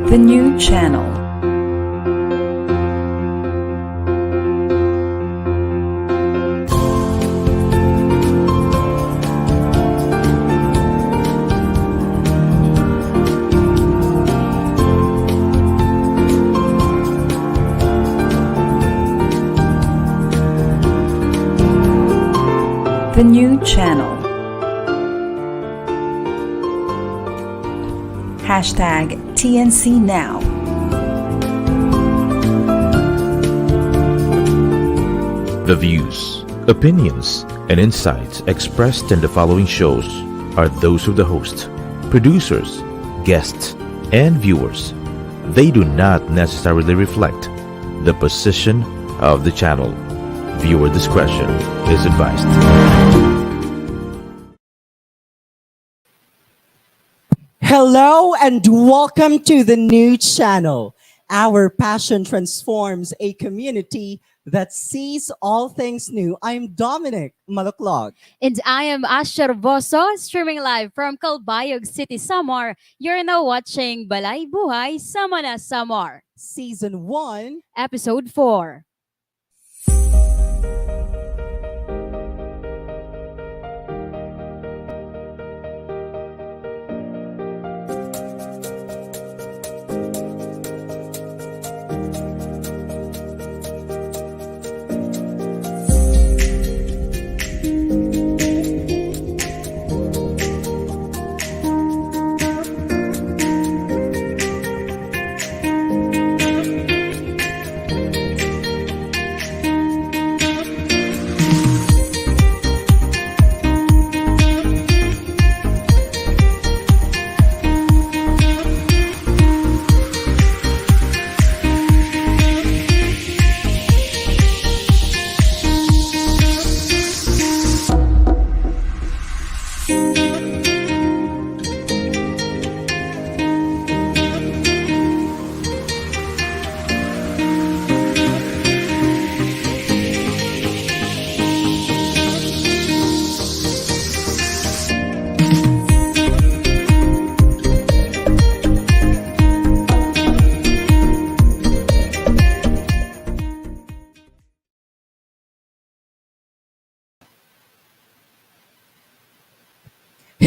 The new channel. The new channel. Hashtag TNC Now. The views, opinions, and insights expressed in the following shows are those of the host, producers, guests, and viewers. They do not necessarily reflect the position of the channel. Viewer discretion is advised. Hello and welcome to the new channel. Our passion transforms a community that sees all things new. I'm Dommenic Maluklog. And I am Asher Boso, streaming live from Calbayog City, Samar. You're now watching Balay Buhay, Samar. Season 1, Episode 4.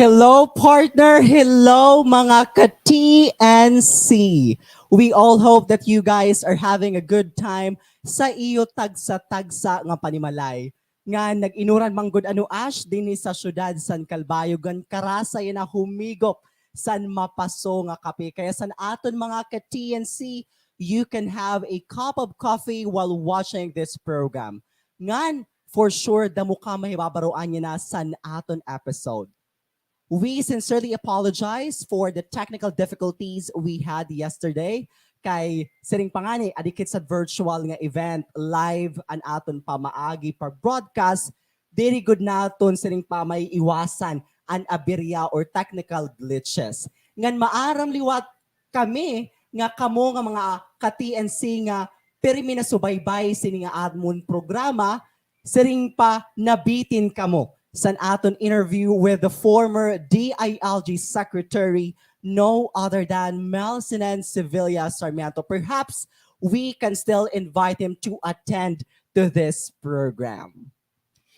hello partner, hello mga ka-TNC. We all hope that you guys are having a good time sa iyo tagsa-tagsa nga panimalay. Nga nag-inuran manggod ano Ash din sa syudad san Calbayog gan karasa na humigop san mapaso nga kape. Kaya san aton mga ka-TNC, you can have a cup of coffee while watching this program. Ngan for sure damo ka mahibabaroan niya na san aton episode. We sincerely apologize for the technical difficulties we had yesterday. Kay siring pangani, adikit sa virtual nga event, live an aton pamaagi par broadcast, very good naton siring pa may iwasan an aberya or technical glitches. Ngan maaram liwat kami nga kamo nga mga ka-TNC nga permi na subaybay sini nga admon programa, siring pa nabitin kamo san aton interview with the former DILG Secretary, no other than Melcinan Sevilla Sarmiento. Perhaps we can still invite him to attend to this program.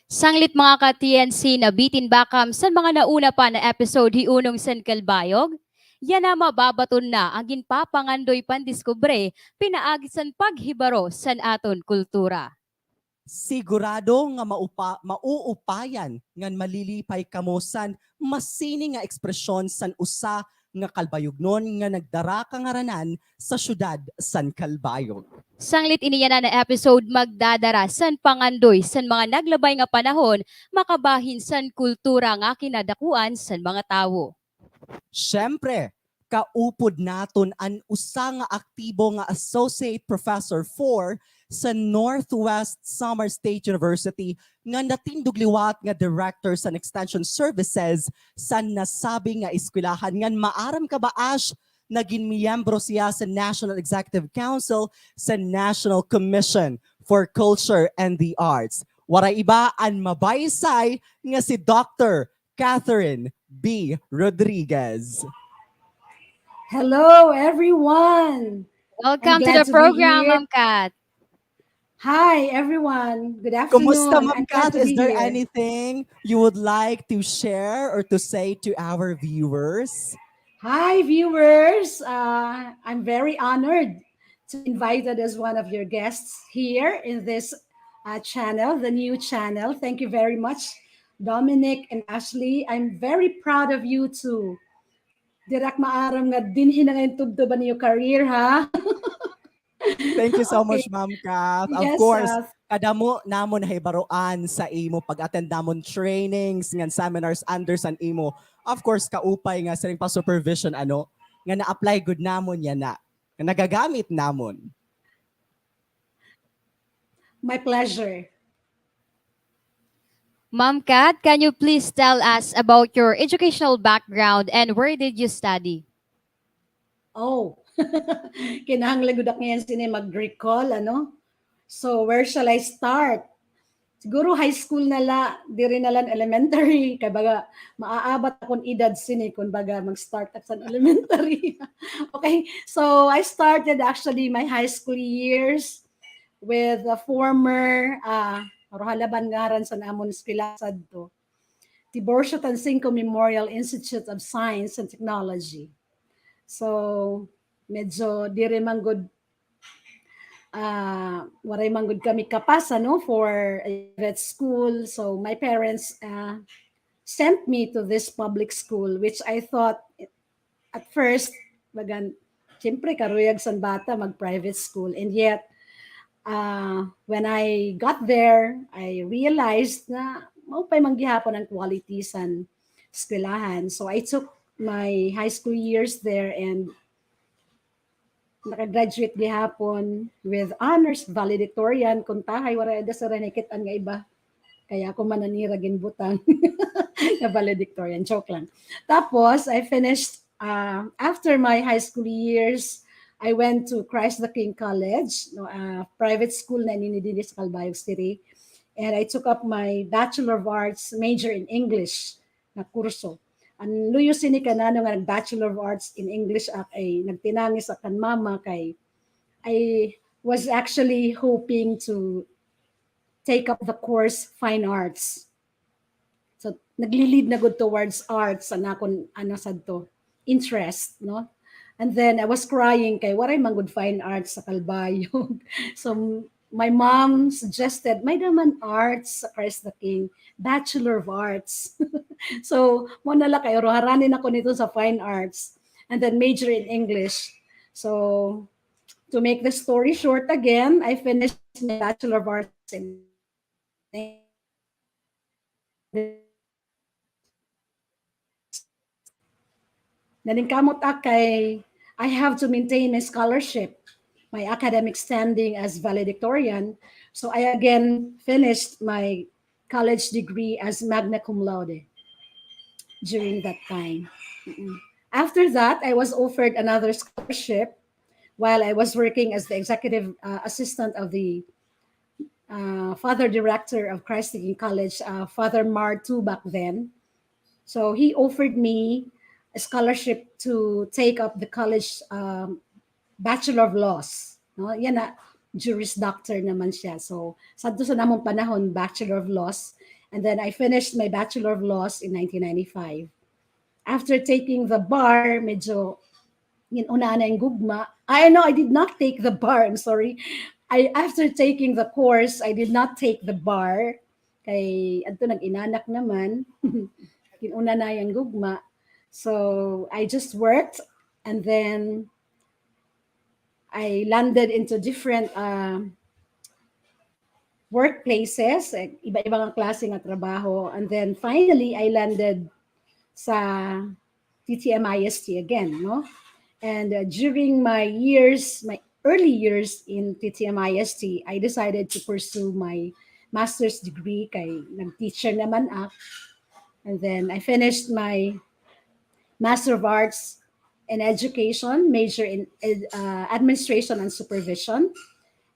Sanglit mga ka-TNC na bitin bakam san mga nauna pa na episode hiunong san Calbayog? Yan na mababaton na ang ginpapangandoy pandiskubre, pinaagi san paghibaro san aton kultura. Sigurado nga mauupayan ngan malilipay kamo san masining nga ekspresyon san usa nga kalbayognon nga nagdara kangaranan sa syudad san Calbayog. Sanglit iniya na episode magdadara san pangandoy san mga naglabay nga panahon makabahin san kultura nga kinadakuan san mga tawo. Syempre, kaupod naton an usa nga aktibo nga Associate Professor 4 sa Northwest Samar State University nga natindugliwat nga Director sa Extension Services sa nasabi nga eskwelahan. Ngan maaram ka ba Ash, naging miyembro siya sa National Executive Council sa National Commission for Culture and the Arts. Waray iba ang mabaysay nga si Dr. CatherineRodriguez. Hello, everyone. I'm Welcome to glad the to be program, here. Ma'am Kat. Hi, everyone. Good Kumusta, afternoon. Ma'am I'm glad Kat? to Is be there here. anything you would like to share or to say to our viewers? Hi, viewers. I'm very honored to be invited as one of your guests here in this channel, the new channel. Thank you very much, Dominic and Ashley. I'm very proud of you too. Dirak maaram nga dinhi na ngayon tubtuban niyo career, ha? Thank you so Okay. much, Ma'am Kat. Of Yes, course, kadamo namon nahibaroan sa imo pag-attend namon trainings ngan seminars under san imo. Of course, kaupay nga sa ring pa-supervision nga na-apply good namon yan na. Nga nagagamit namon. my pleasure. Ma'am Kat, can you please tell us about your educational background and where did you study? Oh, kinahanglan gud ak ngayon sini mag-recall, ano? So, where shall I start? Siguro high school na la, diri na lang elementary, kay baga maaabat akong edad sini kung baga mag-start ak sa elementary. Okay, so I started actually my high school years with a former Rohalaban ngaran sa namon eskwela sadto. Tiborcio Tansinco Memorial Institute of Science and Technology. So, medyo dire man good waray man good kami kapas for a private school. So my parents sent me to this public school, which I thought at first bagan siyempre karuyag san bata mag private school, and yet when I got there I realized na maupay manggihapon ang quality san eskwelahan. So I took my high school years there and nakagraduate gihapon with honors valedictorian kung tahay wala da sa ranikitan nga iba kaya ako mananira ginbutang na valedictorian, joke lang. Tapos I finished after my high school years I went to Christ the King College, no, private school na ninidili sa Calbayog City, and I took up my Bachelor of Arts major in English na kurso. Ang luyo sini kanano nga nag-Bachelor of Arts in English ay nagtinangis akan mama kay I was actually hoping to take up the course Fine Arts. So nagli-lead na good towards arts and akong sad to interest, no? And then I was crying kay waray man good fine arts sa Calbayog. So my mom suggested may daman arts sa Christ the King, Bachelor of Arts. So mo na lang kayo haranin ako nito sa fine arts and then major in English. So to make the story short again, I finished my Bachelor of Arts in Nalingkamot kay I have to maintain my scholarship, my academic standing as valedictorian. So I again finished my college degree as magna cum laude during that time. After that, I was offered another scholarship while I was working as the executive assistant of the father director of Christ the King College, Father Mar Tu back then. So he offered me a scholarship to take up the college Bachelor of Laws. No? Yan na, Juris Doctor naman siya. So, sadto sa namong panahon, Bachelor of Laws. And then I finished my Bachelor of Laws in 1995. After taking the bar, medyo una na yung gugma. I know I did not take the bar. I'm sorry. After taking the course, I did not take the bar. Kay adto nag-inanak naman. Kinuna na yung gugma. So I just worked and then I landed into different workplaces, iba-ibang klase ng trabaho. And then finally, I landed sa TTMIST again, no? And during my early years in TTMIST, I decided to pursue my master's degree kay nag-teacher naman ako. And then I finished my Master of Arts in Education, major in Administration and Supervision,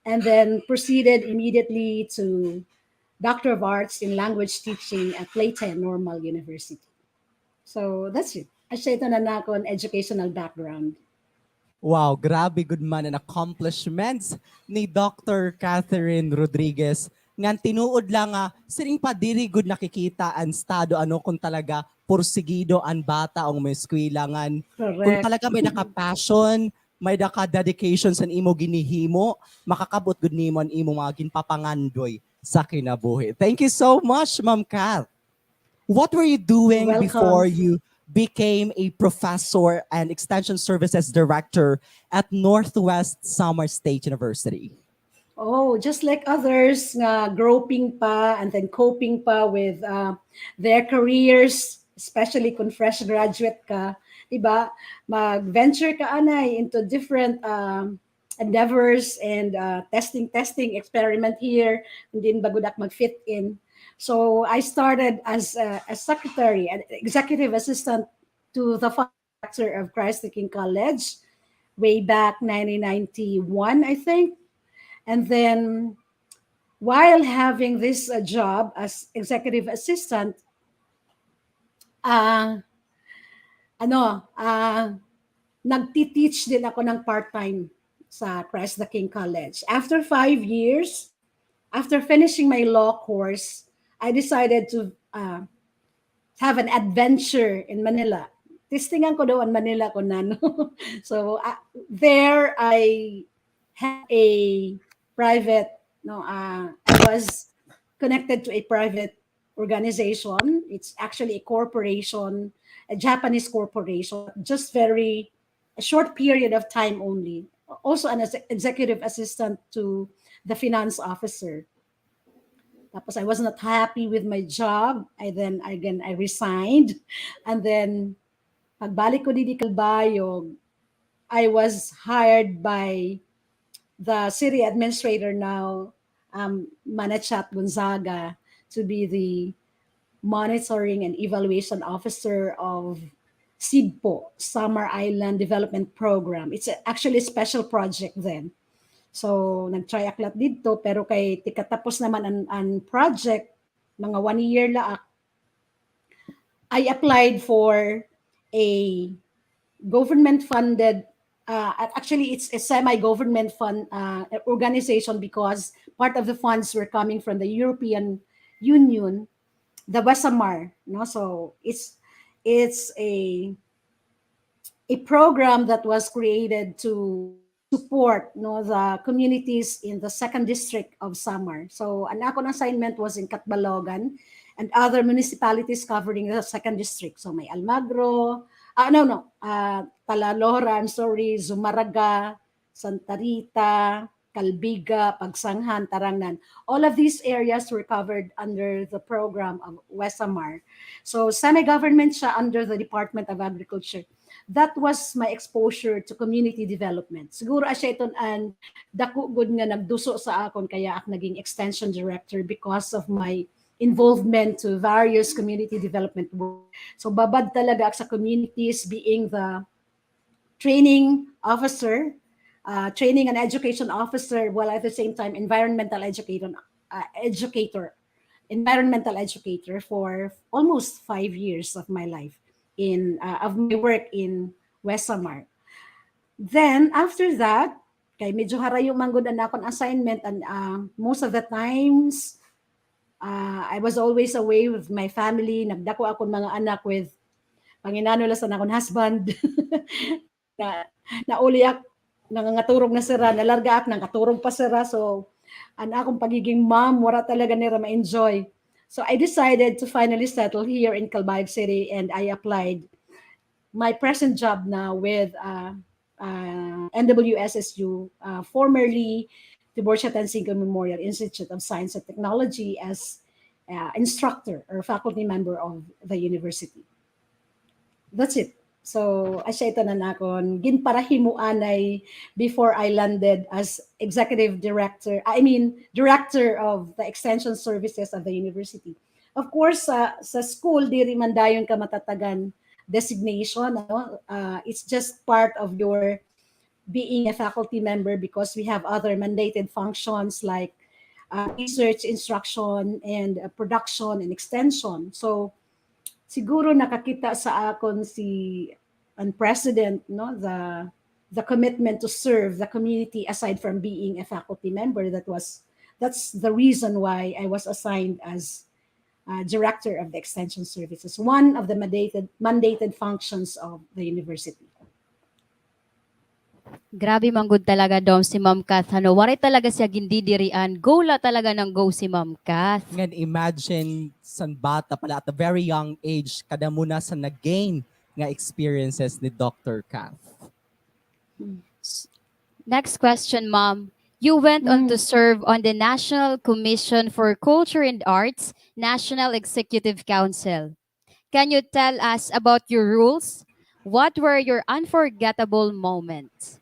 and then proceeded immediately to Doctor of Arts in Language Teaching at Leyte Normal University. So that's it. Asya ito na nakon educational background. Wow, grabe good man and accomplishments ni Dr. CatherineRodriguez. Ngan tinuod lang nga, siring pa diri good nakikita ang estado ano kung talaga porsigido ang bata ang may eskwilangan. Kung Correct. talaga may naka-passion, may naka-dedication sa imo ginihimo, makakabot good nimo ang imo mga ginpapangandoy sa kinabuhi. Thank you so much, Ma'am Kath. What were you doing before Welcome. you became a professor and extension services director at Northwest Samar State University? Oh, just like others nga groping pa and then coping pa with their careers, especially kung fresh graduate ka, 'di ba? Mag-venture ka anay into different endeavors and testing experiment here, hindi bagudak mag-fit in. So I started as a secretary, an executive assistant to the founder of Christ the King College way back 1991, I think. And then while having this job as executive assistant, uh, nagti-teach din ako ng part-time sa Christ the King College. After 5 years, after finishing my law course, I decided to have an adventure in Manila. Testingan ko daw ang Manila ko nano. So there I had a private, I was connected to a private organization. It's actually a corporation, a Japanese corporation, just a short period of time only. Also an executive assistant to the finance officer. Tapos I was not happy with my job. I resigned. And then pagbalik ko di Calbayog, I was hired by the city administrator now, Manachat Gonzaga, to be the monitoring and evaluation officer of SIDPO, Summer Island Development Program. It's actually a special project then. So, nag-try aklat dito, pero kay tikatapos naman ang project, mga 1 year laak, I applied for a government-funded, actually it's a semi-government fund organization because part of the funds were coming from the European Union, the Wesamar, no? So it's a program that was created to support the communities in the second district of Samar. So an akong assignment was in Catbalogan and other municipalities covering the second district. So may Almagro, Talalora, Zumaraga, Santa Rita, Calbiga, Pagsanghan, Tarangnan. All of these areas were covered under the program of Wesamar. So semi-government siya under the Department of Agriculture. That was my exposure to community development. Siguro asya ito ang dako good nga nagduso sa akon kaya ako naging extension director because of my involvement to various community development work. So babad talaga sa communities being the training officer, training and education officer, while at the same time environmental educator for almost 5 years of my life of my work in Wesamar. Then after that, kay medyo harayo manggod ang akong assignment and most of the times I was always away with my family. Nagdako akong mga anak with panginano lang sa akong husband. Nauliak nangangaturog na sira, nalarga ak nang katurog pa sira. So akong pagiging mom wala talaga nila ma-enjoy. So I decided to finally settle here in Calbayog City and I applied my present job now with NWSSU, formerly the Borja Tansigo Memorial Institute of Science and Technology as instructor or faculty member of the university. That's it. So, asya ito na nakon. Ginparahimuanay before I landed as director of the extension services of the university. Of course, sa school, di man dayon ka matatagan designation. It's just part of your being a faculty member because we have other mandated functions like research, instruction, and production and extension. So siguro nakakita sa akon si ang president, no, the commitment to serve the community aside from being a faculty member. That's the reason why I was assigned as director of the extension services, one of the mandated functions of the university. Grabe manggod talaga Dom si Ma'am Kath. Ano, waray talaga siya gindidirian. Go la talaga ng go si Ma'am Kath. Ngayon, imagine san bata pala at a very young age, kada muna sa nag-gain nga experiences ni Dr. Kath. Next question, Ma'am. You went on to serve on the National Commission for Culture and Arts, National Executive Council. Can you tell us about your rules? What were your unforgettable moments?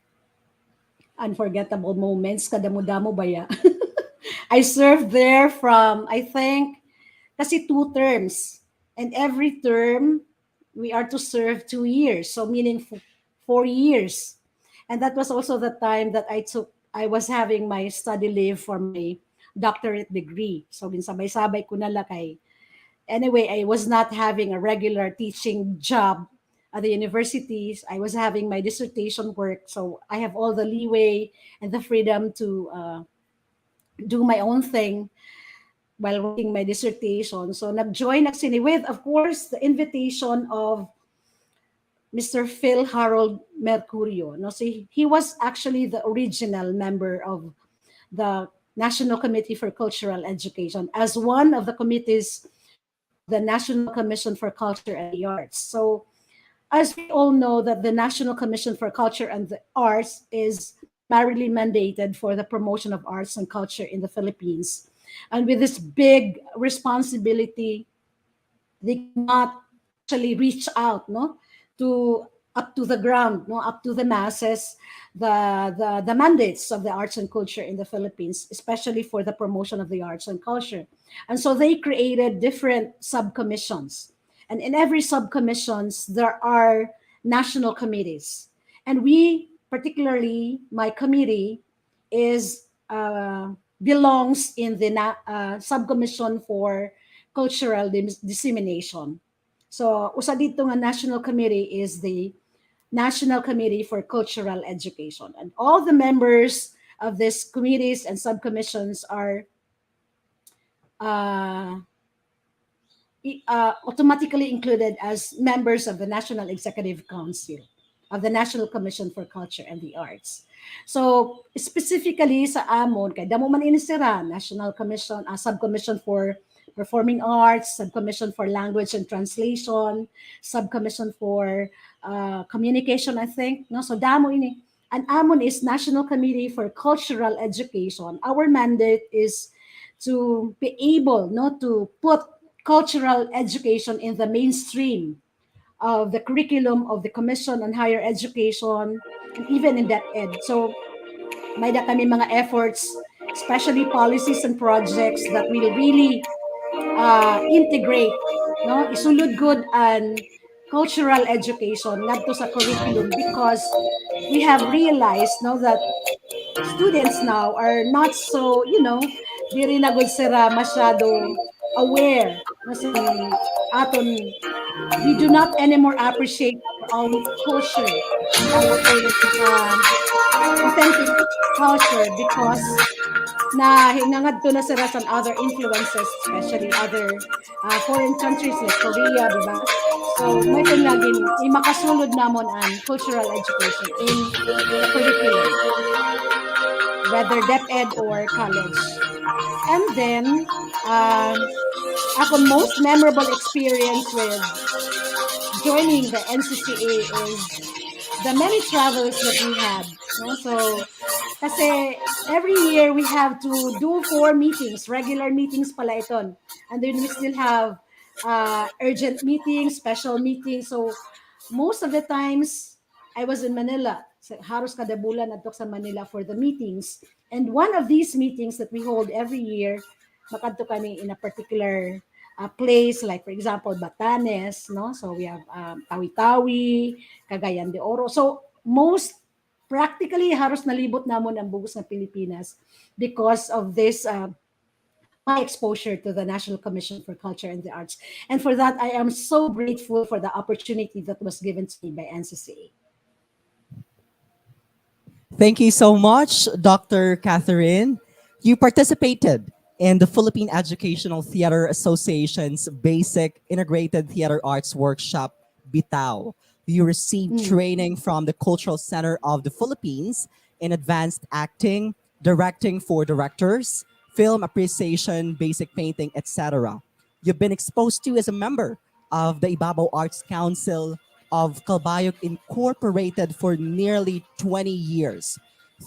Unforgettable moments, kadamo-damo ba ya? I served there from, I think, kasi 2 terms. And every term, we are to serve 2 years. So meaning 4 years. And that was also the time that I was having my study leave for my doctorate degree. So ginsabay-sabay ko na lakay. Anyway, I was not having a regular teaching job at the universities. I was having my dissertation work. So I have all the leeway and the freedom to do my own thing while working my dissertation. So nag-join ako sini with, of course, the invitation of Mr. Phil Harold Mercurio. No, so he was actually the original member of the National Committee for Cultural Education as one of the committees, the National Commission for Culture and the Arts. So as we all know that the National Commission for Culture and the Arts is primarily mandated for the promotion of arts and culture in the Philippines. And with this big responsibility, they cannot actually reach out, no, to up to the ground, no, up to the masses, the mandates of the arts and culture in the Philippines, especially for the promotion of the arts and culture. And so they created different subcommissions. And in every subcommissions, there are national committees. And we, particularly my committee, is belongs in the subcommission for cultural dissemination. So usa dito nga national committee is the National Committee for Cultural Education. And all the members of these committees and subcommissions are automatically included as members of the National Executive Council of the National Commission for Culture and the Arts. So specifically sa amon, kay damo man ini sira, National Commission, Subcommission for Performing Arts, Subcommission for Language and Translation, Subcommission for Communication, I think. No? So damo ini. And amon is National Committee for Cultural Education. Our mandate is to be able, no, to put cultural education in the mainstream of the curriculum of the Commission on Higher Education and even in that ed. So may da kami mga efforts, especially policies and projects that will really integrate, no, isulod good and cultural education ngadto sa curriculum, because we have realized, no, that students now are not so, diri na gud sila masyado aware na sa aton. We do not anymore appreciate our own culture, our own authentic culture, because na hinangad to na sila sa other influences, especially other foreign countries like Korea, diba? So may laging makasulod namon ang cultural education in the curriculum, whether DepEd or college. And then ako most memorable experience with joining the NCCA is the many travels that we had. No? So kasi every year we have to do 4 meetings, regular meetings pala iton. And then we still have urgent meetings, special meetings. So most of the times I was in Manila. So, halos kada bulan adto sa Manila for the meetings. And one of these meetings that we hold every year, makadto kami in a particular place, like for example Batanes, no? So we have Tawi-Tawi, Cagayan de Oro. So most practically halos nalibot namon ang bugos ng Pilipinas because of this my exposure to the National Commission for Culture and the Arts. And for that, I am so grateful for the opportunity that was given to me by NCCA. Thank you so much, Dr. Catherine. You participated in the Philippine Educational Theater Association's Basic Integrated Theater Arts Workshop, BITAO. You received training from the Cultural Center of the Philippines in advanced acting, directing for directors, film appreciation, basic painting, etc. You've been exposed to as a member of the Ibabaw Arts Council of Calbayog Incorporated for nearly 20 years.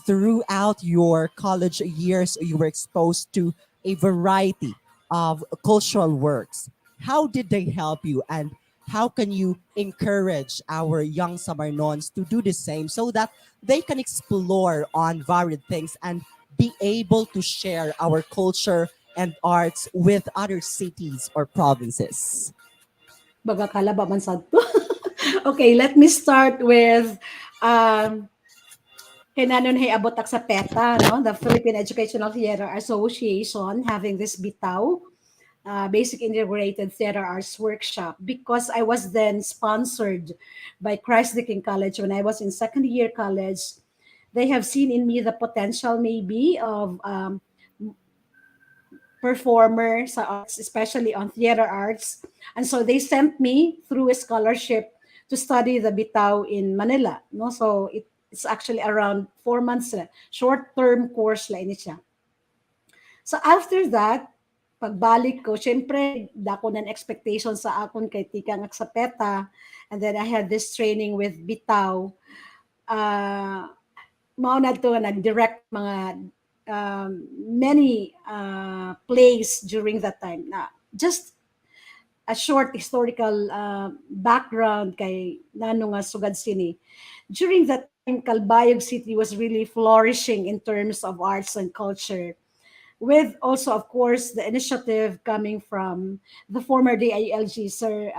Throughout your college years, you were exposed to a variety of cultural works. How did they help you, and how can you encourage our young Samarnons to do the same so that they can explore on varied things and be able to share our culture and arts with other cities or provinces? Baga kalaba man sad to. Okay, let me start with um, kinanon hay abot ak sa PETA, no? The Philippine Educational Theater Association having this BITAW, Basic Integrated Theater Arts Workshop, because I was then sponsored by Christ the King College when I was in second year college. They have seen in me the potential maybe of performer sa arts, especially on theater arts. And so they sent me through a scholarship to study the Bitaw in Manila. No? So it's actually around 4 months. Short-term course lang ini siya. So after that, pagbalik ko, syempre, dako ng expectation sa akon kay Tika ng sa PETA. And then I had this training with Bitaw. Mao na to nag-direct mga many plays during that time. Na just a short historical background kay Nano nga Sugad Sini. During that time, Calbayog City was really flourishing in terms of arts and culture, with also, of course, the initiative coming from the former DILG, Sir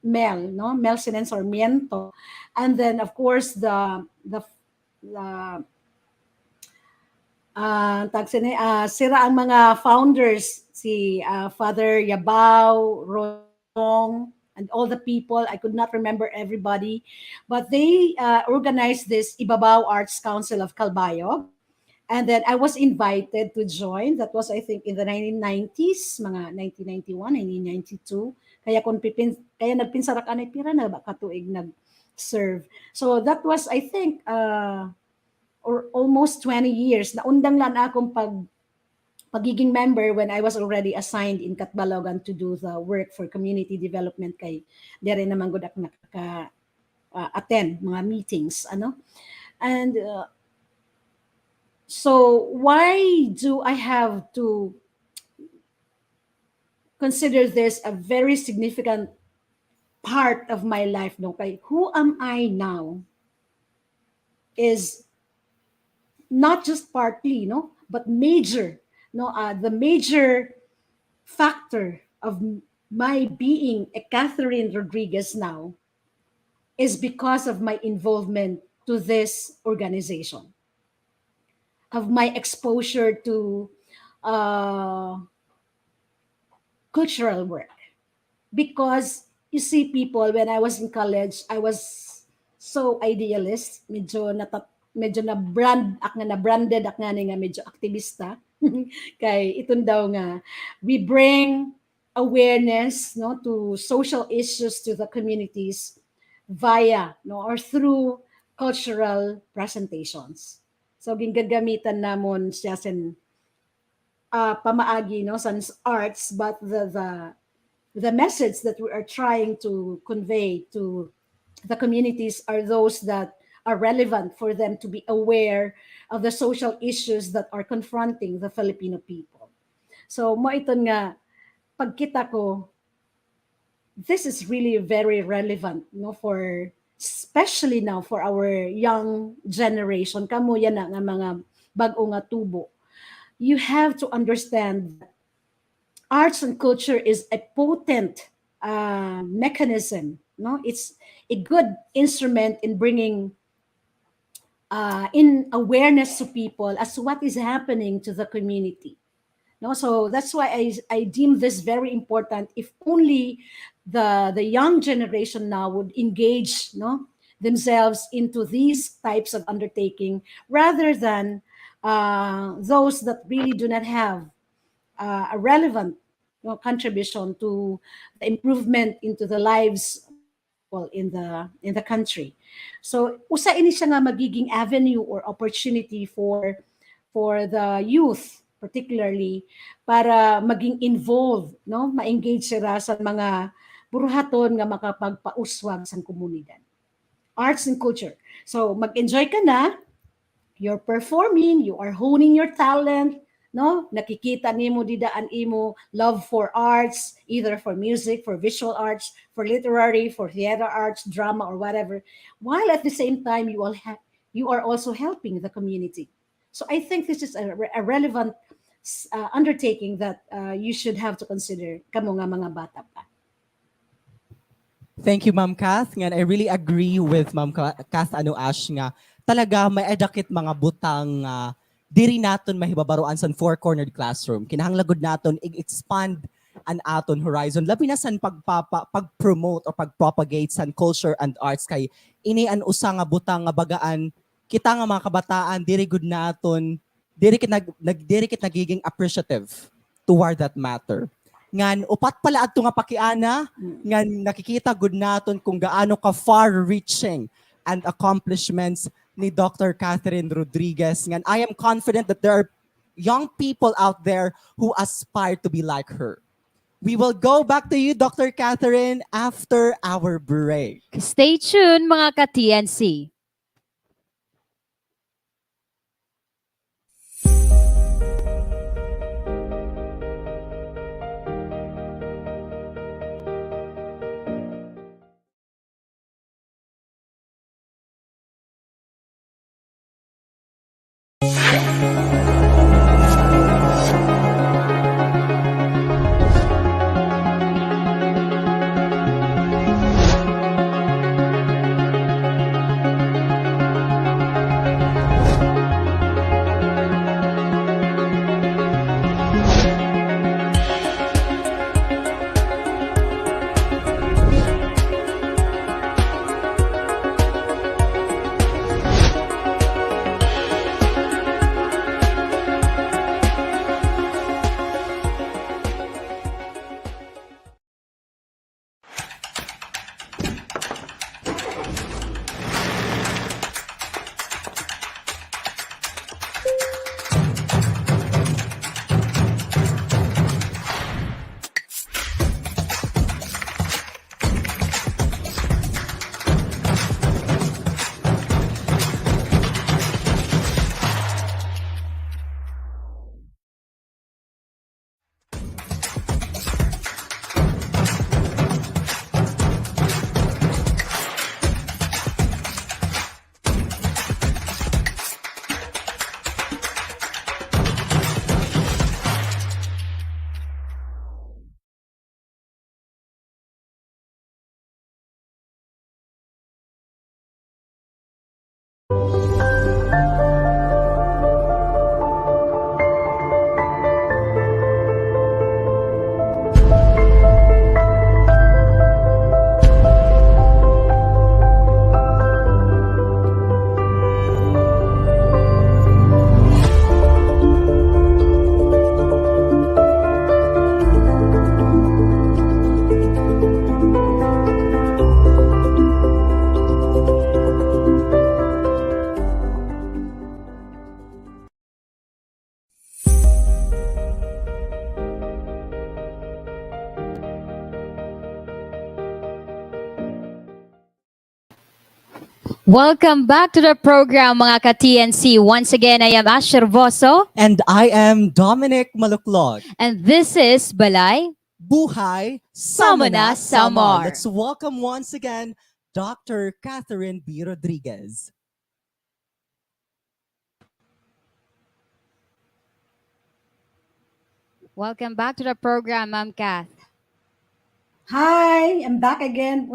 Mel, no? Mel Sinen Sarmiento. And then, of course, the sira ang mga founders, si Father Yabao, Rodong, and all the people. I could not remember everybody, but they organized this Ibabaw Arts Council of Calbayog. And then I was invited to join. That was, I think, in the 1990s, mga 1991, 1992. Kaya nagpinsarak anay pira na ba katuig nag-serve. So that was, I think, or almost 20 years. Naundang lang akong pagiging member when I was already assigned in Catbalogan to do the work for community development kay dere naman gud ak nakaka attend mga meetings, ano. And so why do I have to consider this a very significant part of my life? No, kay who am I now is not just partly, no, but major, no, the major factor of my being a CatherineRodriguez now is because of my involvement to this organization, of my exposure to cultural work. Because you see, people, when I was in college, I was so idealist, medyo na brand ak nga na branded ak nga ni nga medyo aktivista. Kay itong daw nga we bring awareness, no, to social issues to the communities via, no, or through cultural presentations. So ginggagamitan namon siya sen pamaagi, no, sa arts, but the message that we are trying to convey to the communities are those that are relevant for them to be aware of the social issues that are confronting the Filipino people. So mo ito nga pagkita ko, this is really very relevant, no, for especially now for our young generation. Kamo yan na nga mga bag-o nga tubo. You have to understand that arts and culture is a potent mechanism, no? It's a good instrument in bringing in awareness to people as to what is happening to the community. No, so that's why I deem this very important. If only the young generation now would engage, no, themselves into these types of undertaking rather than those that really do not have a relevant, contribution to the improvement into the lives of the people in the country. So usa ini siya nga magiging avenue or opportunity for the youth particularly para maging involved, no, ma-engage sila sa mga buruhaton nga makapagpauswag sa komunidad. Arts and culture. So mag-enjoy ka na, you're performing, you are honing your talent, no? Nakikita nimo didaan imo love for arts, either for music, for visual arts, for literary, for theater arts, drama, or whatever. While at the same time, you are also helping the community. So I think this is a relevant undertaking that you should have to consider kamo nga mga bata pa. Thank you, Ma'am Kath. Nga, I really agree with Ma'am Kath Ash nga talaga may edakit mga butang diri naton mahibabaroan sa four-cornered classroom. Kinahanglan gud naton i-expand an aton horizon labi na san pag-promote o pag-propagate san culture and arts kay ini an usa nga butang nga bagaan kita nga mga kabataan diri gud naton diri kit nagiging appreciative toward that matter. Ngan upat pala adto nga pakiana ngan nakikita gud naton kung gaano ka far-reaching and accomplishments ni Dr. CatherineRodriguez. Ngan I am confident that there are young people out there who aspire to be like her. We will go back to you, Dr. Catherine, after our break. Stay tuned mga ka-TNC. Welcome back to the program, mga ka-TNC. Once again, I am Asher Voso. And I am Dommenic Maluklog. And this is Balay Buhay, Samana, Samar. Let's welcome once again Dr. Catherine B. Rodriguez. Welcome back to the program, Ma'am Kath. Hi, I'm back again.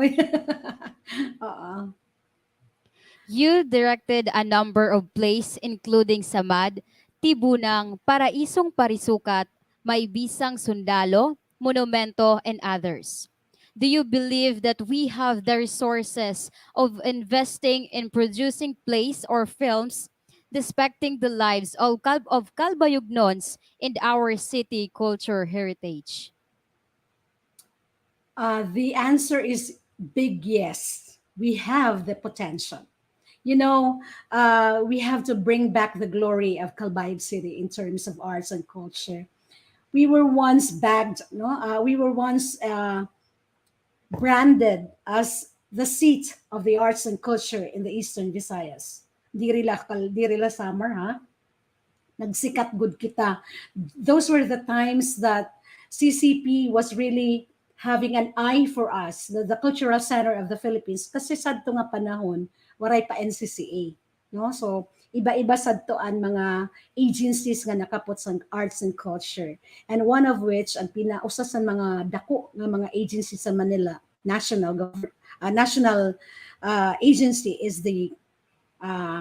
You directed a number of plays including Samad, Tibunang, Paraisong Parisukat, may bisang sundalo, monumento, and others. Do you believe that we have the resources of investing in producing plays or films depicting the lives of, Calbayognons and our city culture heritage? The answer is big yes. We have the potential. You know, we have to bring back the glory of Calbayog City in terms of arts and culture. We were once bagged, no? We were once branded as the seat of the arts and culture in the Eastern Visayas. Di rila Samar, ha? Nagsikat good kita. Those were the times that CCP was really having an eye for us, the cultural center of the Philippines. Kasi sadto nga panahon, waray pa NCCA. No? So, iba-iba sadtoan mga agencies nga nakapot sa arts and culture. And one of which, ang pinausa sa mga dako ng mga agencies sa Manila, national agency is the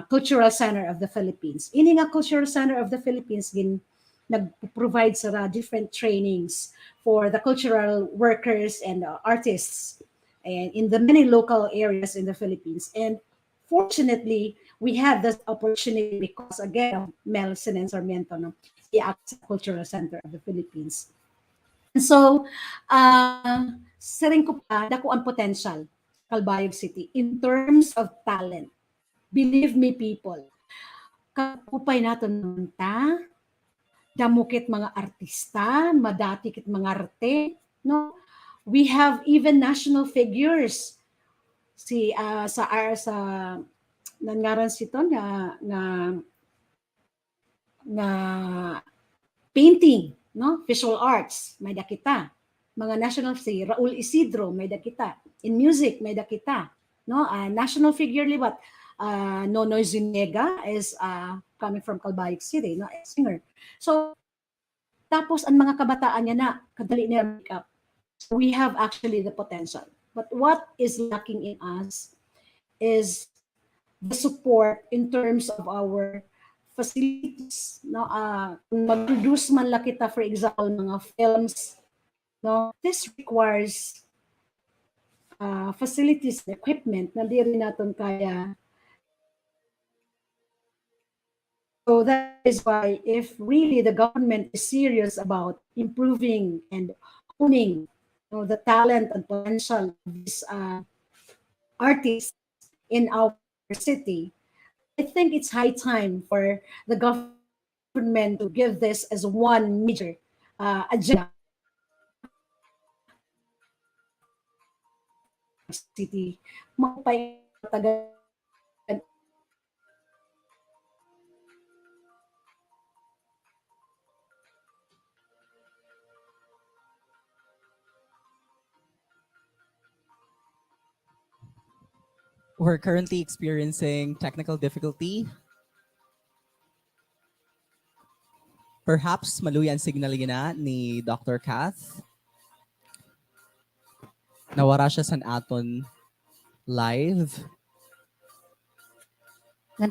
Cultural Center of the Philippines. Ini nga Cultural Center of the Philippines nag-provide sa different trainings for the cultural workers and artists and in the many local areas in the Philippines. And fortunately, we had this opportunity because again of Mel Sarmiento, no, the Cultural Center of the Philippines. And so, sa rin ko pa, dako ang potential Calbayog City in terms of talent. Believe me, people, kapupay natin naman ta, damukit mga artista, madati kit mga arte, no? We have even national figures. Sa nangaran sito na painting, no? Visual arts, may dakita. Mga national, si Raul Isidro, may dakita. In music, may dakita. No? National figure libat. Nonoy Zuniga is coming from Calbayog City, no, a singer. So, tapos ang mga kabataan niya na kadali niya make up. So we have actually the potential. But what is lacking in us is the support in terms of our facilities. No, mag-produce man la kita, for example, mga films. No, this requires facilities and equipment na di rin natin kaya. So that is why if really the government is serious about improving and owning, the talent and potential of these artists in our city, I think it's high time for the government to give this as one major agenda. City, mapayatagan. We're currently experiencing technical difficulty. Perhaps maluyan signal na ni Dr. Kath. Nawara siya sa aton live.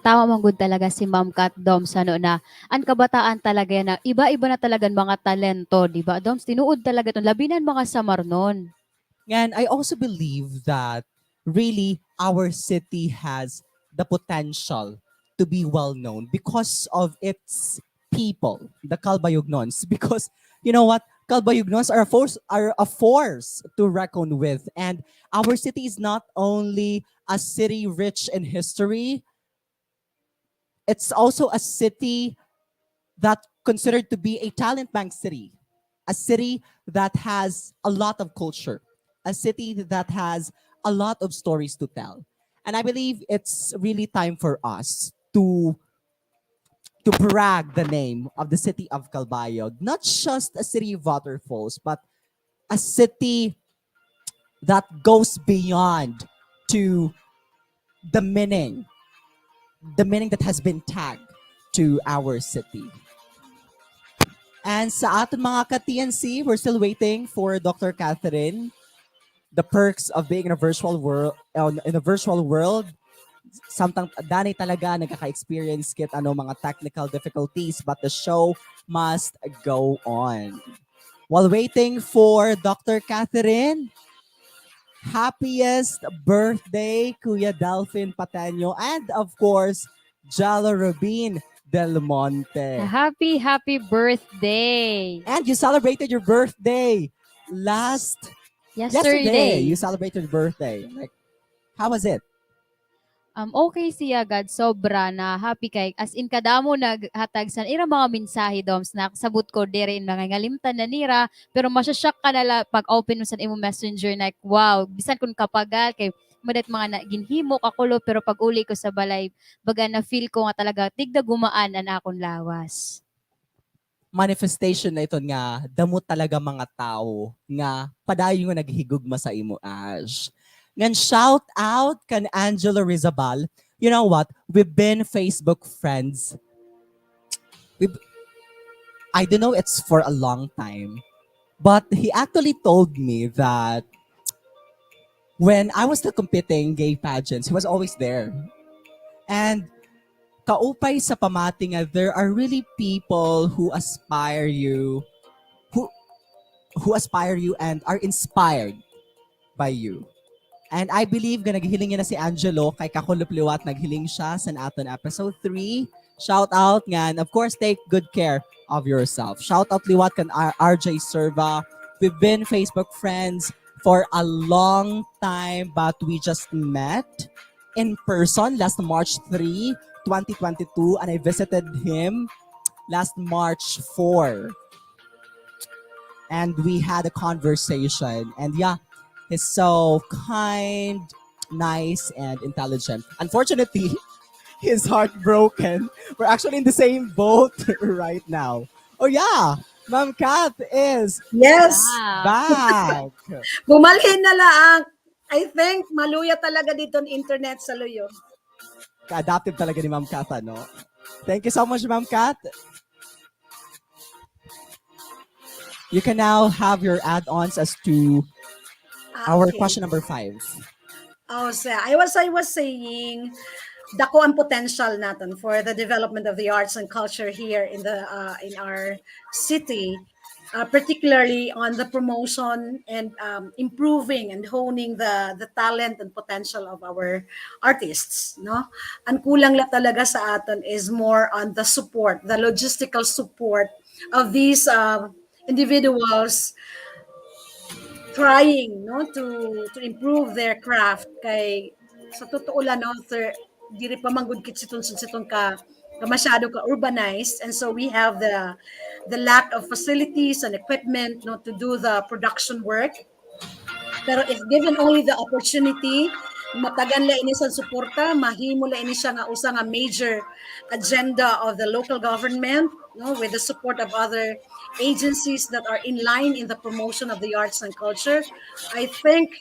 Tama man good talaga si Ma'am Kat Doms na ang kabataan talaga na iba-iba na talaga mga talento, di ba? Doms, tinuod talaga ton labinan mga Samar nun. And I also believe that really our city has the potential to be well known because of its people, the Calbayognons. Because you know what? Calbayognons are a force to reckon with. And our city is not only a city rich in history, it's also a city that considered to be a talent bank city, a city that has a lot of culture, a city that has a lot of stories to tell. And I believe it's really time for us to brag the name of the city of Calbayog, not just a city of waterfalls, but a city that goes beyond to the meaning that has been tagged to our city. And sa ating mga ka-TNC, we're still waiting for Dr. Catherine. The perks of being in a virtual world, samtang danay talaga nagkaka-experience kit mga technical difficulties, but the show must go on. While waiting for Dr. Catherine, happiest birthday, Kuya Delphin Pateño, and of course, Jalo Rubin Del Monte. Happy birthday. And you celebrated your birthday yesterday. You celebrated your birthday. Like, how was it? Okay siya God, sobra na happy kay as in kadamo naghatag sa ira mga mensahe doms na sabot ko diri in mga ngalimtan na nira pero masashock ka nala pag open mo sa imong messenger like wow bisan kun kapagal kay madat mga ginhimo kakulo pero pag uli ko sa balay baga na feel ko nga talaga tigda gumaan an akong lawas. Manifestation na ito nga damo talaga mga tao nga padayon nga naghigugma sa imo Ash. Ngan shout out kan Angela Rizabal. You know what? We've been Facebook friends. I don't know it's for a long time. But he actually told me that when I was still competing gay pageants, he was always there. And kaupay sa pamati nga, there are really people who aspire you, who aspire you and are inspired by you. And I believe nga naghiling na si Angelo kay Kakulupliwat naghiling siya sa aton episode 3. Shout out nga, and of course take good care of yourself. Shout out liwat kan RJ Serva. We've been Facebook friends for a long time but we just met in person last March 3, 2022 and I visited him last March 4. And we had a conversation and yeah, he's so kind, nice, and intelligent. Unfortunately, he's heartbroken. We're actually in the same boat right now. Oh yeah, Ma'am Kath is Yes, back. bumalhin na lang. I think maluya talaga dito ang internet sa Luyo. Ka-adaptive talaga ni Ma'am Kath, ano? Thank you so much, Ma'am Kath. You can now have your add-ons as to our Okay. question number 5. Oh, so I was saying dako ang potential natin for the development of the arts and culture here in our city, particularly on the promotion and improving and honing the talent and potential of our artists. No, ang kulang la talaga sa atin is more on the support, the logistical support of these individuals trying to improve their craft kay sa totoo lang diri pa manggod kit siton ka masyado ka urbanized, and so we have the lack of facilities and equipment to do the production work. Pero if given only the opportunity, matagan la ini sa suporta, mahimo la ini siya nga usa nga major agenda of the local government, with the support of other agencies that are in line in the promotion of the arts and culture. I think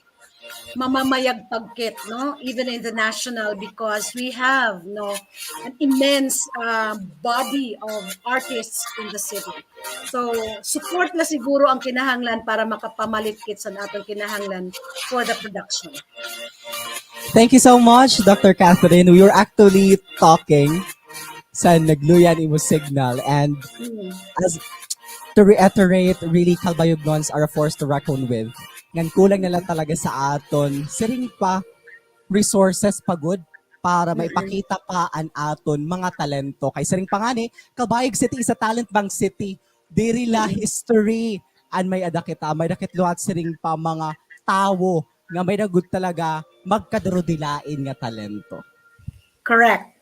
mamamayag pagkit, even in the national, because we have an immense body of artists in the city. So support na siguro ang kinahanglan para makapamalit kit sa atong kinahanglan for the production. Thank you so much, Dr. Catherine. We were actually talking sa nagluyan imo signal, and as to reiterate, really Calbayog noons are a force to reckon with. Ngan kulang na lang talaga sa aton siring pa resources pagod para maipakita pa an aton mga talento. Kay siring pa nga ni, Calbayog City is a talent bank city. Diri la history and may adakita, may dakitluhat siring pa mga tawo nga may nagud talaga magkadrodilain nga talento. Correct.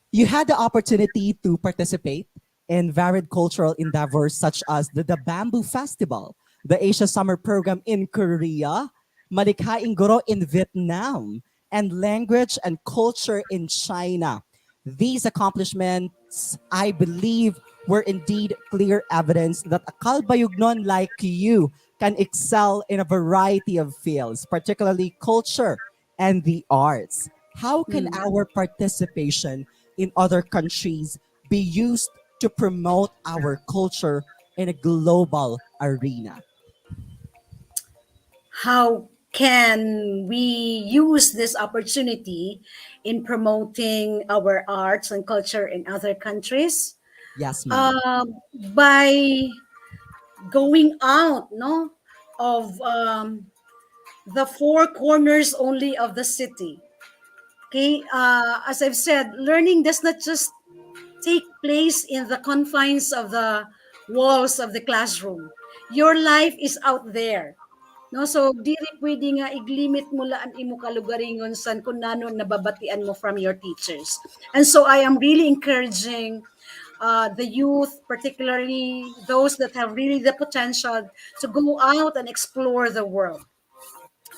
You had the opportunity to participate in varied cultural endeavors such as the Bamboo Festival, the Asia Summer Program in Korea, Malikhaing Guro in Vietnam, and Language and Culture in China. These accomplishments, I believe, were indeed clear evidence that a Calbayognon like you can excel in a variety of fields, particularly culture and the arts. How can our participation in other countries be used to promote our culture in a global arena? How can we use this opportunity in promoting our arts and culture in other countries Yes, ma'am. by going out, no, of the four corners only of the city. Okay, as I've said, learning does not just take place in the confines of the walls of the classroom. Your life is out there. No, so dili pwede nga iglimit mo laan imo kalugaringon san kung nano nababatian mo from your teachers. And so I am really encouraging the youth, particularly those that have really the potential to go out and explore the world.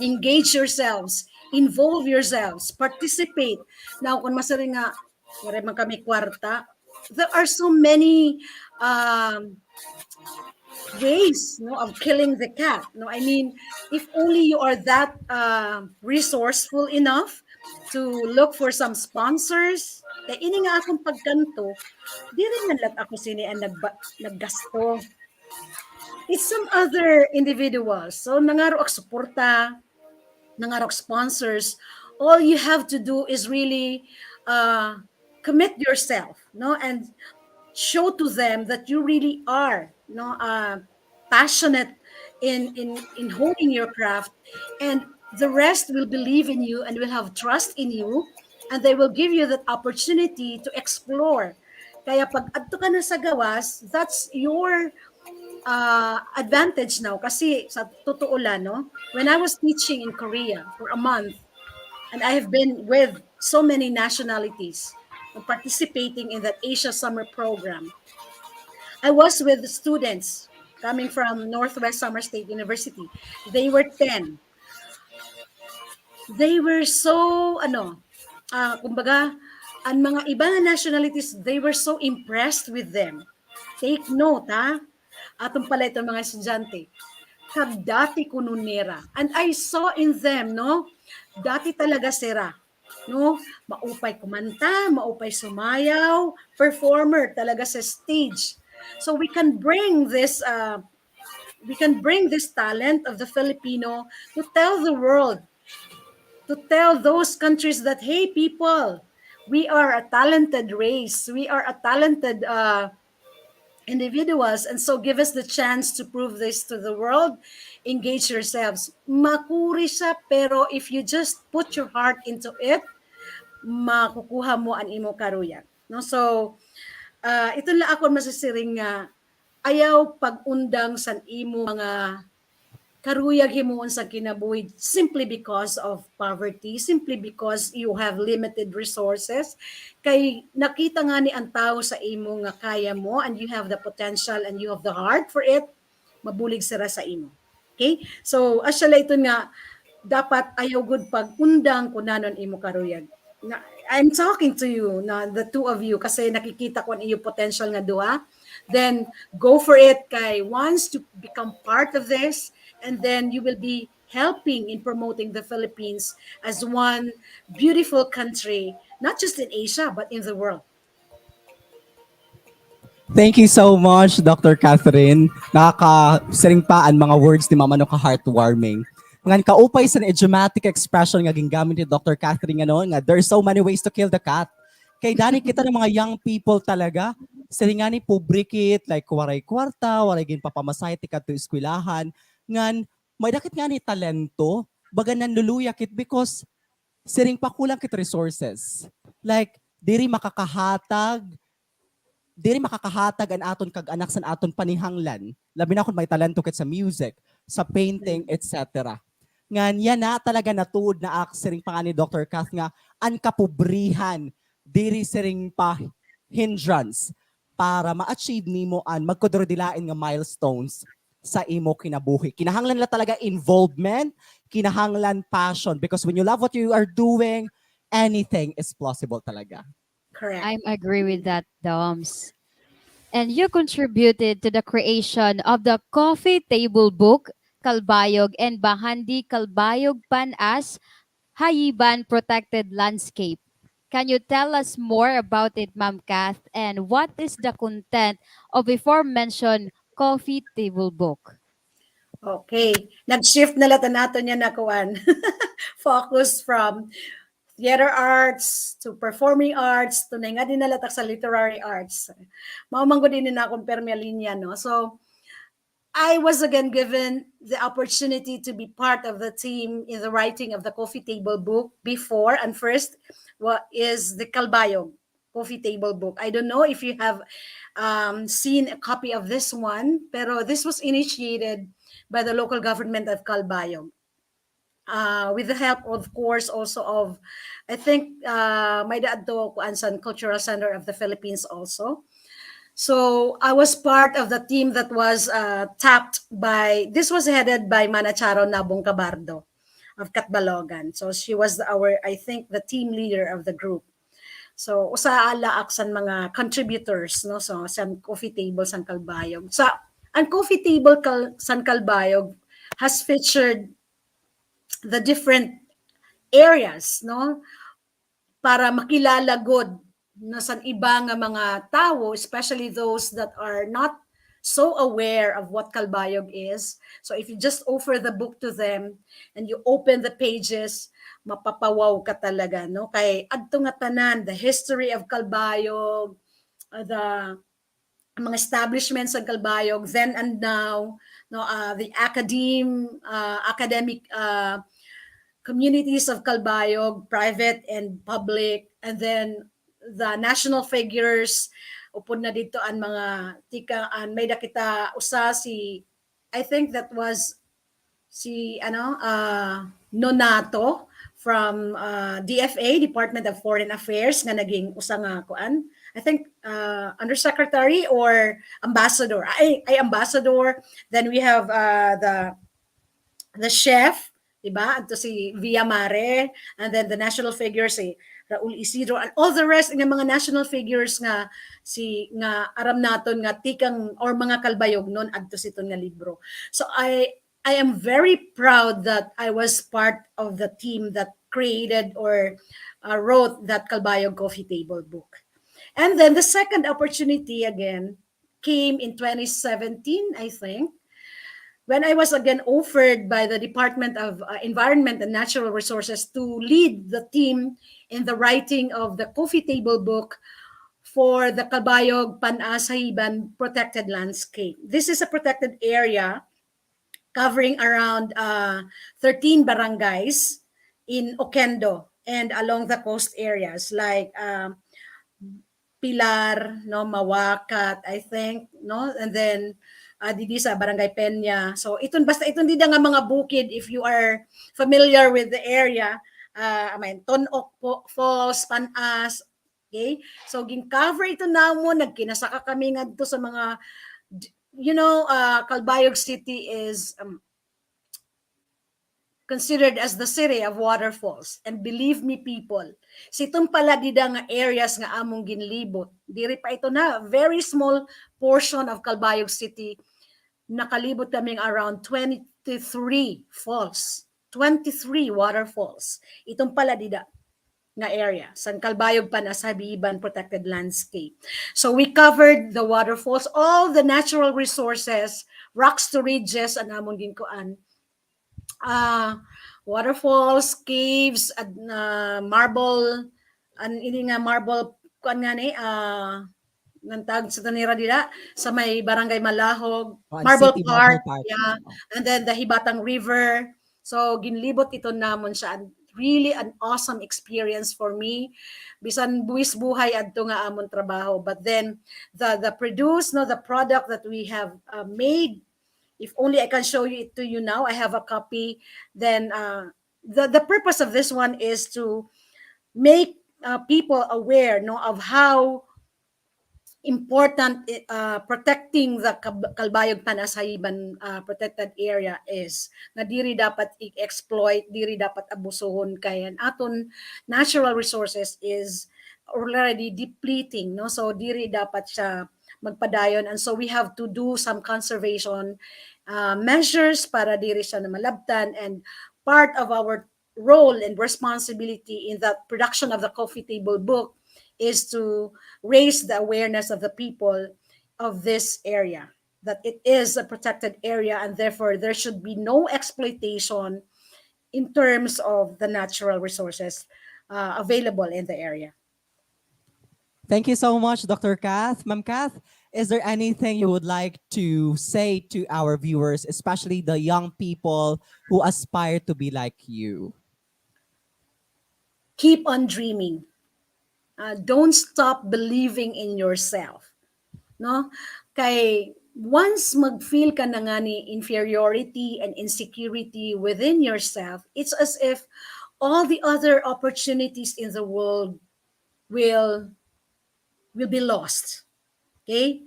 Engage yourselves, involve yourselves, participate. Now, kung masari nga, wala man kami kwarta, there are so many ways, no, of killing the cat. No, I mean, if only you are that resourceful enough to look for some sponsors. Kaya ini nga akong pagkanto, di rin man lang ako sini ang naggasto. It's some other individuals. So nangaro ak suporta, nangarok sponsors, all you have to do is really commit yourself, no, and show to them that you really are, no, passionate in honing your craft, and the rest will believe in you and will have trust in you, and they will give you that opportunity to explore. Kaya pag adto ka na sa gawas, that's your advantage now kasi sa totoo lang, no? When I was teaching in Korea for a month, and I have been with so many nationalities participating in that Asia Summer Program, I was with students coming from Northwest Summer State University. They were 10. They were so, kumbaga, ang mga ibang nationalities, they were so impressed with them. Take note, ha? Atong pala itong mga estudyante. Kag dati kununera. And I saw in them, no? Dati talaga sira. No? Maupay kumanta, maupay sumayaw, performer talaga sa stage. So we can bring this talent of the Filipino to tell the world, to tell those countries that, hey, people, we are a talented race. We are a talented individuals. And so give us the chance to prove this to the world. Engage yourselves. Makuri siya, pero if you just put your heart into it, makukuha mo ang imo karuyan. No? So, ito lang ako masasiring nga, ayaw pag-undang sa imo mga karuyag himuon sa kinabuhi simply because of poverty, simply because you have limited resources. Kay nakita nga ni ang tao sa imo nga kaya mo and you have the potential and you have the heart for it, mabulig sira sa imo. Okay? So, asyala ito nga, dapat ayaw good pag-undang kunanon imo karuyag. I'm talking to you, na the two of you, kasi nakikita ko ang iyo potential nga duha. Then go for it kay once to become part of this, and then you will be helping in promoting the Philippines as one beautiful country, not just in Asia, but in the world. Thank you so much, Dr. Catherine. Nakaka-siring pa ang mga words ni Mama no ka-heartwarming. Ngan kaupay sa idiomatic expression nga gingamit ni Dr. Catherine nga there's so many ways to kill the cat. Kay dani kita ng mga young people talaga, sila nga ni pubrikit, like waray kwarta, waray gin papamasahe ti kadto eskwelahan, ngan may dakit nga ni talento, baga nanluluyak it because siring pa kulang kit resources. Like diri makakahatag an aton kag anak san aton panihanglan. Labi na kung may talento kit sa music, sa painting, etc. Ngan yan na talaga natuod na siring pa nga ni Dr. Kath nga an kapobrihan diri siring pa hindrance para ma-achieve nimo an magkodrodilain nga milestones sa imo kinabuhi. Kinahanglan la talaga involvement, kinahanglan passion, because when you love what you are doing, anything is possible talaga. Correct. I agree with that, Doms. And you contributed to the creation of the coffee table book, Calbayog, and Bahandi Calbayog Panas Hayiban Protected Landscape. Can you tell us more about it, Ma'am Kath, and what is the content of aforementioned coffee table book? Okay. Nag-shift na lata nato niya na kuan. Focus from theater arts to performing arts to nga din nalatak sa literary arts. Mao man gud din na akong permia linya, no. So I was again given the opportunity to be part of the team in the writing of the coffee table book before, and first what is the Calbayog coffee table book. I don't know if you have seen a copy of this one, pero this was initiated by the local government of Calbayog. With the help, of course, also of, I think, may daadto kuan sa Cultural Center of the Philippines also. So I was part of the team that was tapped by, this was headed by Manacharo Nabong Cabardo of Catbalogan. So she was our, I think, the team leader of the group. So usa ala aksan mga contributors, no, so san coffee table san Calbayog. Sa ang coffee table san Calbayog has featured the different areas, no, para makilala god na san iba nga mga tawo, especially those that are not so aware of what Calbayog is. So if you just offer the book to them and you open the pages, mapapawaw ka talaga, no? Kay adto nga tanan, the history of Calbayog, the mga establishments ng Calbayog then and now, no, the academic communities of Calbayog, private and public, and then the national figures. Upod na dito ang mga tika, may nakita usa si, I think that was si Nonato from DFA, Department of Foreign Affairs, nga naging usa nga kuan, I think undersecretary or ambassador, ay ambassador. Then we have the chef, diba? Ito si Via Mare, and then the national figures si Raul Isidro, and all the rest ng mga national figures nga aram naton nga tikang or mga Calbayog noon adto siton nga libro. So I am very proud that I was part of the team that created or wrote that Calbayog coffee table book. And then the second opportunity again came in 2017, I think, when I was again offered by the Department of Environment and Natural Resources to lead the team in the writing of the coffee table book for the Calbayog Panasahiban Protected Landscape. This is a protected area covering around 13 barangays in Oquendo and along the coast areas like Pilar, no, Mawakat, I think, no, and then didi sa Barangay Peña. So iton basta iton dida nga mga bukid, if you are familiar with the area, Tonok Falls, Panas, okay? So gin-cover ito namo, nagkinasaka kami ngadto sa mga, you know, Calbayog City is considered as the city of waterfalls. And believe me, people, sitong pala dida nga areas nga among ginlibot, diri pa ito na, very small portion of Calbayog City, nakalibot kaming around 23 falls, 23 waterfalls. Itong pala dida nga area, San Calbayog Panasahiban Protected Landscape. So we covered the waterfalls, all the natural resources, rocks to ridges, ang among ginkuan, waterfalls, caves, marble, ini nga marble kuan nga ni nantag sa tanira dila sa may Barangay Malahog, Marble Park, yeah, and then the Hibatang River. So ginlibot ito namon siya, really an awesome experience for me. Bisan buwis buhay adto nga amon trabaho, but then the product that we have made, if only I can show it to you now. I have a copy. Then the purpose of this one is to make people aware, no, of how important protecting the Calbayog Panasahiban protected area is. Na diri dapat i-exploit, diri dapat abusuhon, kaya aton natural resources is already depleting, no? So diri dapat siya magpadayon, and so we have to do some conservation measures para diri siya na malabtan. And part of our role and responsibility in the production of the coffee table book is to raise the awareness of the people of this area. that it is a protected area, and therefore there should be no exploitation in terms of the natural resources available in the area. Thank you so much, Dr. Kath. Ma'am Kath, is there anything you would like to say to our viewers, especially the young people who aspire to be like you? Keep on dreaming. Don't stop believing in yourself. No? Kay once mag-feel ka na nga ni inferiority and insecurity within yourself, it's as if all the other opportunities in the world will be lost. Okay?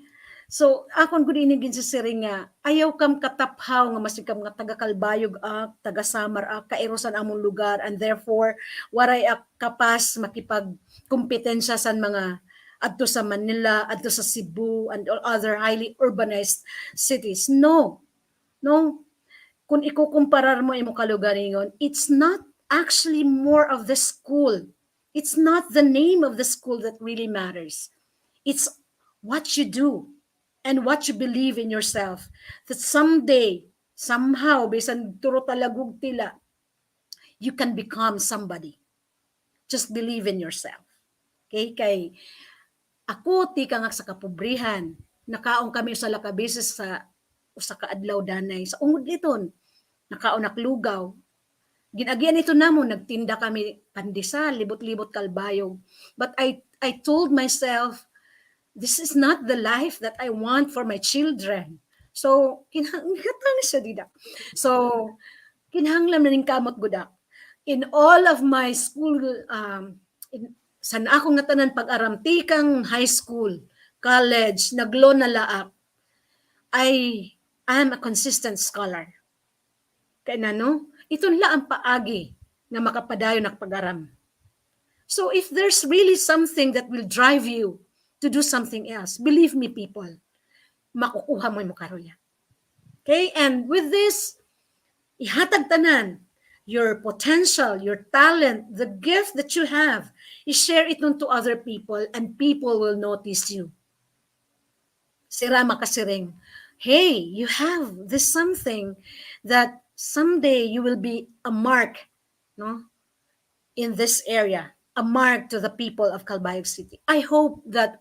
So, akon gud ini gin sa siring nga, ayaw kam kataphaw nga masikam nga taga Calbayog taga Samar kairosan among lugar, and therefore waray kapas makipag kompetensya sa mga adto sa Manila, adto sa Cebu, and all other highly urbanized cities. No. No. Kung ikukumparar mo imo kalugaringon, it's not actually more of the school. It's not the name of the school that really matters. It's what you do and what you believe in yourself. That someday, somehow, bisan turo talagug tila, you can become somebody. Just believe in yourself. Okay? Kay ako, ti ka nga sa kapobrihan. Nakaon kami sa lakabeses sa usa ka adlaw danay sa ungod liton. Nakaon naklugaw. Ginagyan ito namo, nagtinda kami pandesal, libot-libot kalbayog. But I told myself, this is not the life that I want for my children. So, kinahanglan siya dida. So, kinahanglan na ning kamot gudak. In all of my school, san akong natanan pag-aramtikang high school, college, naglo na laak, I am a consistent scholar. Kaya na no, itong ang paagi na makapadayo nakpag-aram. So if there's really something that will drive you to do something else, believe me people, makukuha mo yung karuya. Okay? And with this, ihatag tanan, your potential, your talent, the gift that you have, i-share it to other people and people will notice you. Sira makasiring, hey, you have this something that someday you will be a mark, no, in this area, a mark to the people of Calbayog City. I hope that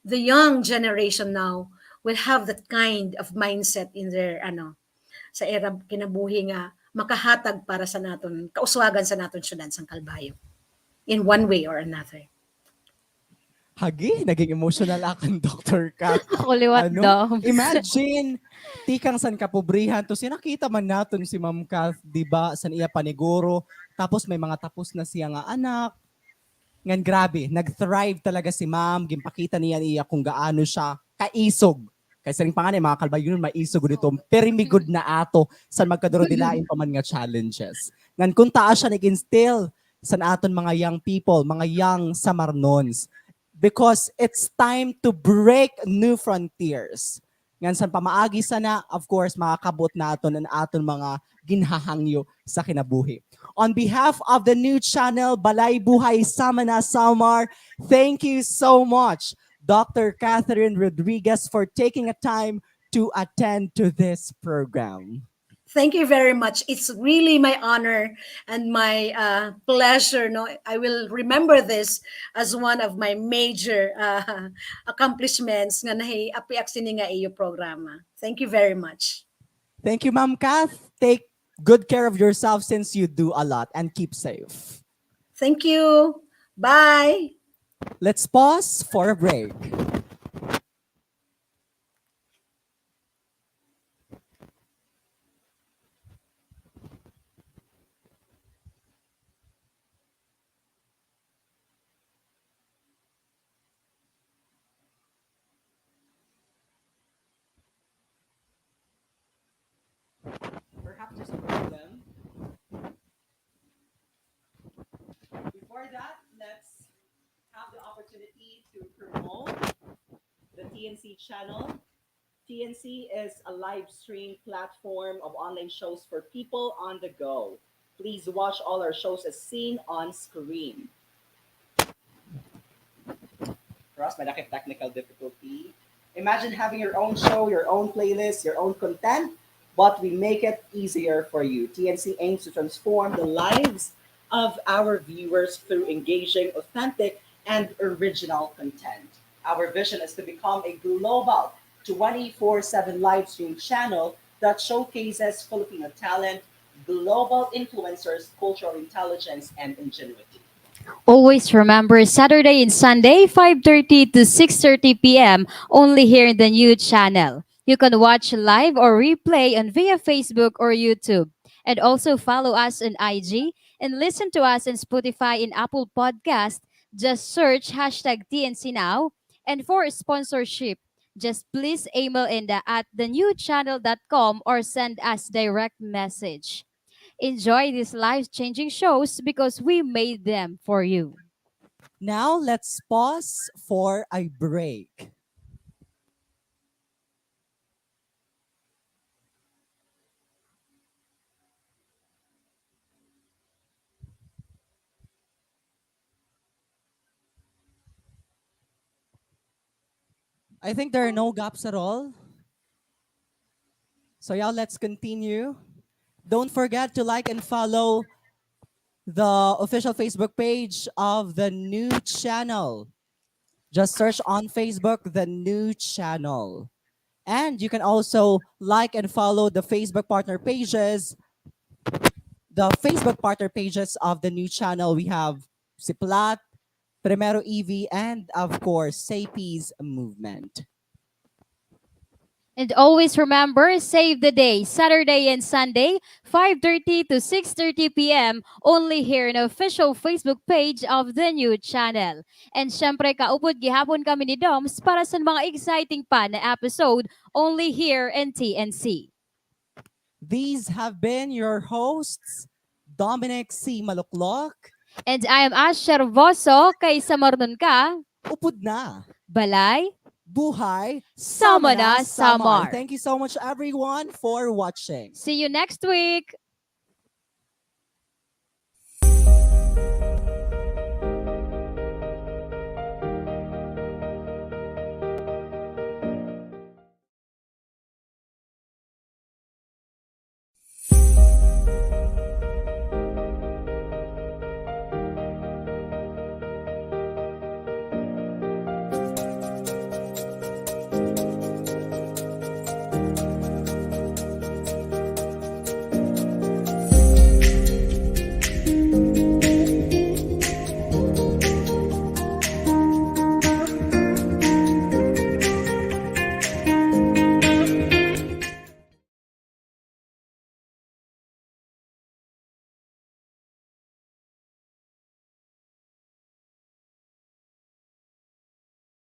the young generation now will have that kind of mindset in their sa era kinabuhi nga makahatag para sa naton kauswagan sa naton syudad sang Calbayog in one way or another. Hagi, naging emotional akong Dr. Kat. Ako liwat daw. Imagine, tikang san kapobrihan to, sinakita man natin si Ma'am Kath, di ba, san iya paniguro, tapos may mga tapos na siya nga anak. Ngan grabe, nag-thrive talaga si Ma'am, gimpakita niya kung gaano siya kaisog. Kasi rin pa nga mga Calbayog yun, maisog dito, perimigod na ato san magkaduro-dilain pa man nga challenges. Ngan kung taas siya nag-instill san aton mga young people, mga young Samarnons, because it's time to break new frontiers. Ngan san pamaagi sana, of course, makakabot naton ang aton mga ginhahangyo sa kinabuhi. On behalf of the new channel, Balay Buhay Samar, thank you so much, Dr. CatherineRodriguez, for taking a time to attend to this program. Thank you very much. It's really my honor and my pleasure. No, I will remember this as one of my major accomplishments nga apiak sini nga iyo programa. Thank you very much. Thank you, Ma'am Kath. Take good care of yourself since you do a lot, and keep safe. Thank you. Bye. Let's pause for a break. Perhaps there's a problem. Before that, let's have the opportunity to promote the TNC channel. TNC is a live stream platform of online shows for people on the go. Please watch all our shows as seen on screen. For us, may technical difficulty. Imagine having your own show, your own playlist, your own content, but we make it easier for you. TNC aims to transform the lives of our viewers through engaging, authentic, and original content. Our vision is to become a global 24/7 live stream channel that showcases Filipino talent, global influencers, cultural intelligence, and ingenuity. Always remember Saturday and Sunday, 5:30 to 6:30 p.m. only here in the new channel. You can watch live or replay on via Facebook or YouTube. And also follow us on IG and listen to us on Spotify and Apple Podcast. Just search hashtag TNC Now. And for sponsorship, just please email in at thenewchannel.com or send us direct message. Enjoy these life-changing shows because we made them for you. Now let's pause for a break. I think there are no gaps at all. So yeah, let's continue. Don't forget to like and follow the official Facebook page of the new channel. Just search on Facebook the new channel. And you can also like and follow the Facebook partner pages. The Facebook partner pages of the new channel. We have Siplat, Primero EV, and of course, Say Peace Movement. And always remember, save the day, Saturday and Sunday, 5:30 to 6:30 p.m. only here in the official Facebook page of the new channel. And syempre, kaupod gihapon kami ni Doms para sa mga exciting pa na episode only here in TNC. These have been your hosts, Dommenic C. Maluklok. And I am Asher Voso, kay Samar nun ka, Upod na. Balay Buhay. Sama na, Samar. Thank you so much everyone for watching. See you next week!